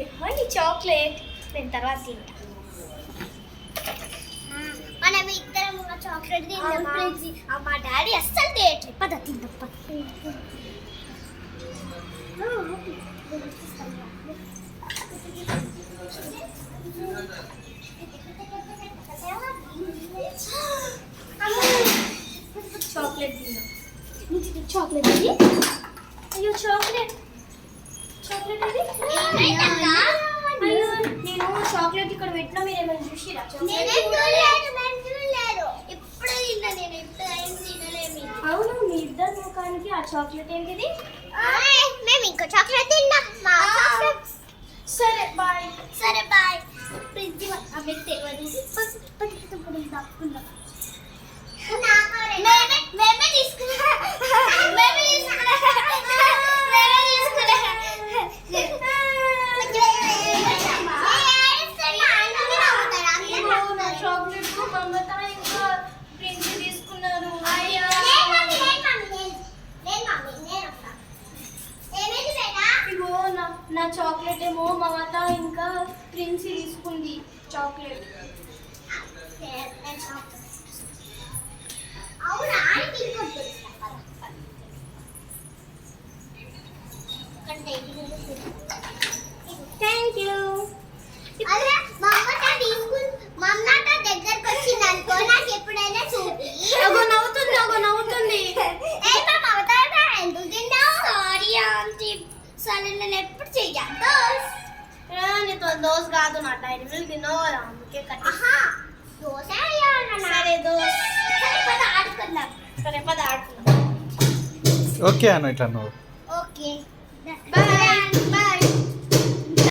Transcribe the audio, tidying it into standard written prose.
ఈ చాక్లెట్ నేను తర్వాత తింటా. మనం ఇద్దరం చాక్లెట్ తిందాం. మా డాడీ అస్సలు తేయట్లేదు. పద తిందాం. చాక్లెట్ తిందాం. చాక్లెట్ ఇది. అయ్యో చాక్లెట్ అది అయ్యో నేను చాక్లెట్ ఇక్కడ పెట్టినా మీరు ఏమైనా చూసిరా? అవును మీ ఇద్దరు ముఖానికి ఆ చాక్లెట్ ఏంటిది? మేము ఇంకో చాక్లెట్ తిన్నాం. సరే బాయ్. ఫ్రిడ్జ్ పెట్టే దాక్కుందాం. మేమే తీసుకున్నాం. చాక్లెట్ మమత ఇంకా ప్రిన్స్ తీసుకున్నారు. ఇగో నా చాక్లెట్ ఏమో మమత ఇంకా ప్రిన్స్ తీసుకుంది చాక్లెట్. Thank you. దగ్గరకు వచ్చింది అనుకో, నాకు ఎప్పుడైనా చూపి. నవ్వుతుంది. ఎందుకు తిన్నావు? Sorry aunty. సరే నేను ఎప్పుడు చెయ్యాలి? నీతో దోస్ కాదు నా డైరీ మిల్క్ తినోరా అందుకే కట్టి. దోశ సరే దోస్. ఆడుకుందాం. సరే పద ఆడుకుందాం. ఓకే అన్న ఇట్లా నువ్వు ఓకే.